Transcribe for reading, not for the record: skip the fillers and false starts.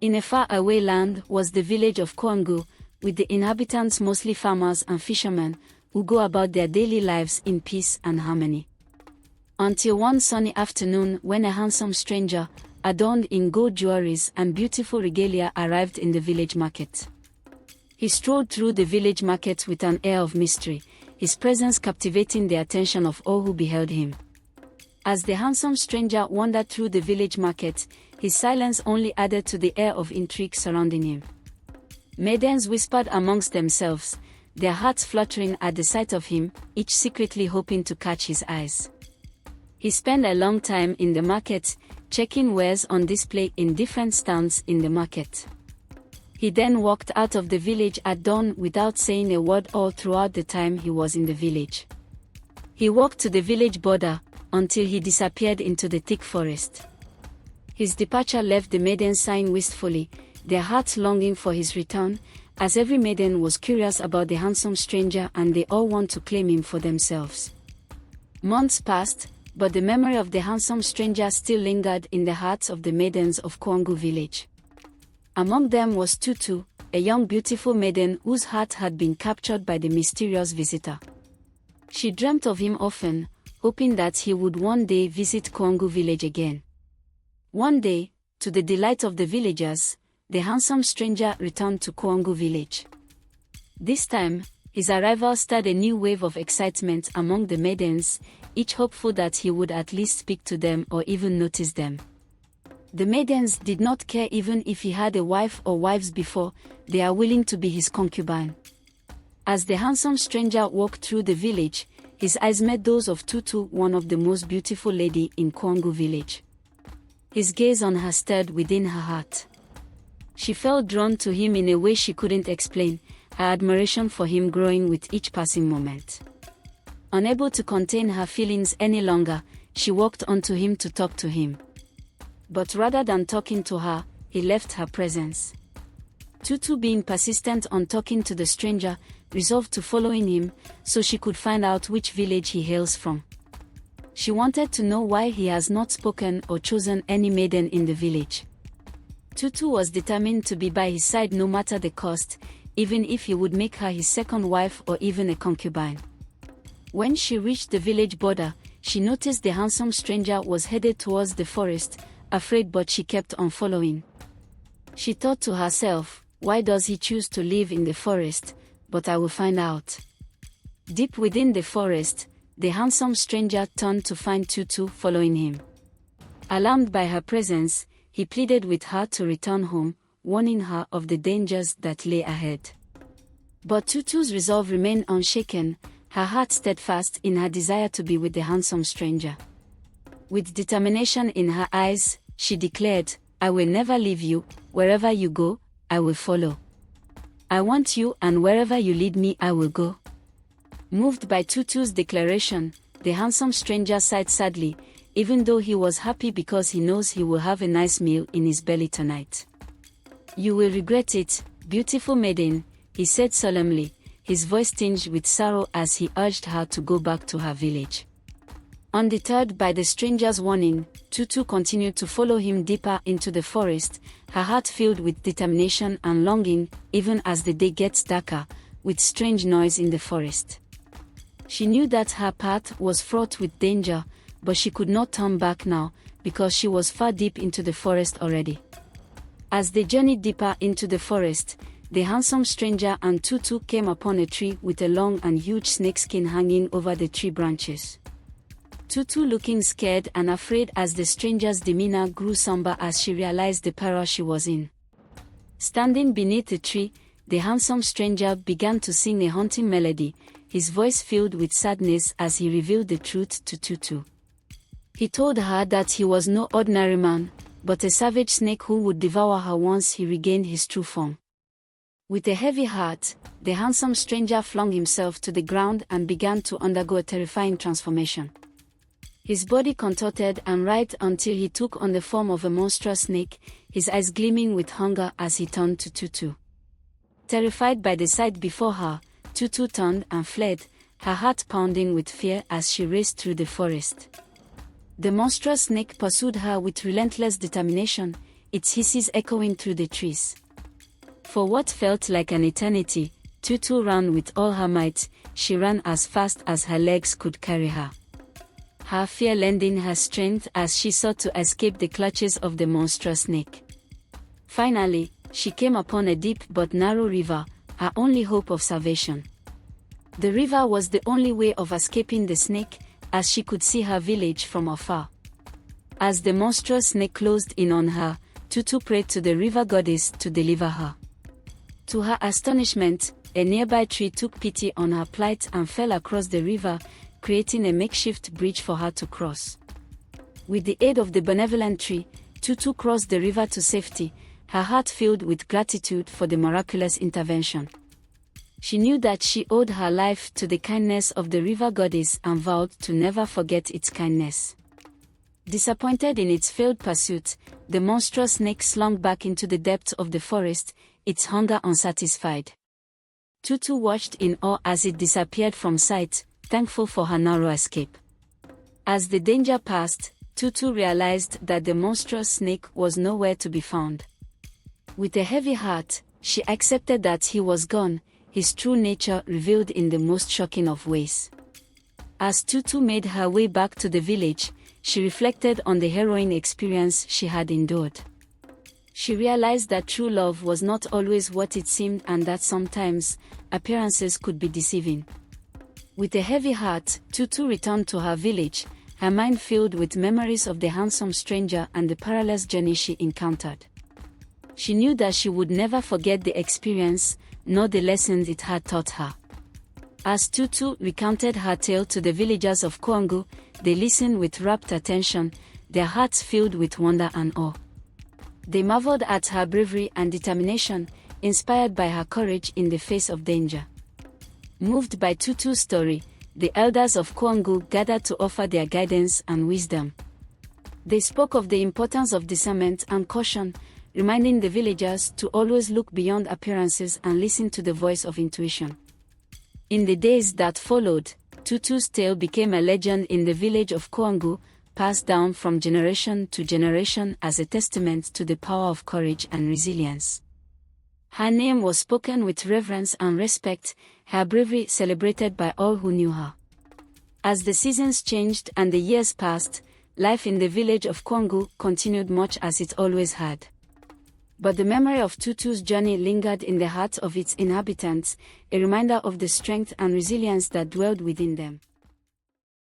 In a far-away land was the village of Kwangu, with the inhabitants mostly farmers and fishermen, who go about their daily lives in peace and harmony. Until one sunny afternoon when a handsome stranger, adorned in gold jewelries and beautiful regalia, arrived in the village market. He strolled through the village market with an air of mystery, his presence captivating the attention of all who beheld him. As the handsome stranger wandered through the village market, his silence only added to the air of intrigue surrounding him. Maidens whispered amongst themselves, their hearts fluttering at the sight of him, each secretly hoping to catch his eyes. He spent a long time in the market, checking wares on display in different stands in the market. He then walked out of the village at dawn without saying a word all throughout the time he was in the village. He walked to the village border, until he disappeared into the thick forest. His departure left the maidens sighing wistfully, their hearts longing for his return, as every maiden was curious about the handsome stranger and they all want to claim him for themselves. Months passed, but the memory of the handsome stranger still lingered in the hearts of the maidens of Kwangu village. Among them was Tutu, a young beautiful maiden whose heart had been captured by the mysterious visitor. She dreamt of him often, hoping that he would one day visit Kwangu village again. One day, to the delight of the villagers, the handsome stranger returned to Kwangu village. This time, his arrival stirred a new wave of excitement among the maidens, each hopeful that he would at least speak to them or even notice them. The maidens did not care even if he had a wife or wives before, they are willing to be his concubine. As the handsome stranger walked through the village, his eyes met those of Tutu, one of the most beautiful lady in Kwangu village. His gaze on her stirred within her heart. She felt drawn to him in a way she couldn't explain, her admiration for him growing with each passing moment. Unable to contain her feelings any longer, she walked onto him to talk to him. But rather than talking to her, he left her presence. Tutu, being persistent on talking to the stranger, resolved to follow him, so she could find out which village he hails from. She wanted to know why he has not spoken or chosen any maiden in the village. Tutu was determined to be by his side no matter the cost, even if he would make her his second wife or even a concubine. When she reached the village border, she noticed the handsome stranger was headed towards the forest, afraid, but she kept on following. She thought to herself, why does he choose to live in the forest? But I will find out. Deep within the forest, the handsome stranger turned to find Tutu following him. Alarmed by her presence, he pleaded with her to return home, warning her of the dangers that lay ahead. But Tutu's resolve remained unshaken, her heart steadfast in her desire to be with the handsome stranger. With determination in her eyes, she declared, I will never leave you, wherever you go, I will follow. I want you, and wherever you lead me I will go. Moved by Tutu's declaration, the handsome stranger sighed sadly, even though he was happy because he knows he will have a nice meal in his belly tonight. You will regret it, beautiful maiden, he said solemnly, his voice tinged with sorrow as he urged her to go back to her village. Undeterred by the stranger's warning, Tutu continued to follow him deeper into the forest, her heart filled with determination and longing, even as the day gets darker, with strange noise in the forest. She knew that her path was fraught with danger, but she could not turn back now, because she was far deep into the forest already. As they journeyed deeper into the forest, the handsome stranger and Tutu came upon a tree with a long and huge snakeskin hanging over the tree branches. Tutu, looking scared and afraid as the stranger's demeanor grew somber as she realized the peril she was in. Standing beneath the tree, the handsome stranger began to sing a haunting melody, his voice filled with sadness as he revealed the truth to Tutu. He told her that he was no ordinary man, but a savage snake who would devour her once he regained his true form. With a heavy heart, the handsome stranger flung himself to the ground and began to undergo a terrifying transformation. His body contorted and writhed until he took on the form of a monstrous snake, his eyes gleaming with hunger as he turned to Tutu. Terrified by the sight before her, Tutu turned and fled, her heart pounding with fear as she raced through the forest. The monstrous snake pursued her with relentless determination, its hisses echoing through the trees. For what felt like an eternity, Tutu ran with all her might. She ran as fast as her legs could carry her. Her fear lending her strength as she sought to escape the clutches of the monstrous snake. Finally, she came upon a deep but narrow river, her only hope of salvation. The river was the only way of escaping the snake, as she could see her village from afar. As the monstrous snake closed in on her, Tutu prayed to the river goddess to deliver her. To her astonishment, a nearby tree took pity on her plight and fell across the river, creating a makeshift bridge for her to cross. With the aid of the benevolent tree, Tutu crossed the river to safety, her heart filled with gratitude for the miraculous intervention. She knew that she owed her life to the kindness of the river goddess and vowed to never forget its kindness. Disappointed in its failed pursuit, the monstrous snake slunk back into the depths of the forest, its hunger unsatisfied. Tutu watched in awe as it disappeared from sight, thankful for her narrow escape. As the danger passed, Tutu realized that the monstrous snake was nowhere to be found. With a heavy heart, she accepted that he was gone, his true nature revealed in the most shocking of ways. As Tutu made her way back to the village, she reflected on the harrowing experience she had endured. She realized that true love was not always what it seemed and that sometimes, appearances could be deceiving. With a heavy heart, Tutu returned to her village, her mind filled with memories of the handsome stranger and the perilous journey she encountered. She knew that she would never forget the experience, nor the lessons it had taught her. As Tutu recounted her tale to the villagers of Cunning, they listened with rapt attention, their hearts filled with wonder and awe. They marveled at her bravery and determination, inspired by her courage in the face of danger. Moved by Tutu's story, the elders of Cunning gathered to offer their guidance and wisdom. They spoke of the importance of discernment and caution, reminding the villagers to always look beyond appearances and listen to the voice of intuition. In the days that followed, Tutu's tale became a legend in the village of Cunning, passed down from generation to generation as a testament to the power of courage and resilience. Her name was spoken with reverence and respect, her bravery celebrated by all who knew her. As the seasons changed and the years passed, life in the village of Cunning continued much as it always had. But the memory of Tutu's journey lingered in the hearts of its inhabitants, a reminder of the strength and resilience that dwelled within them.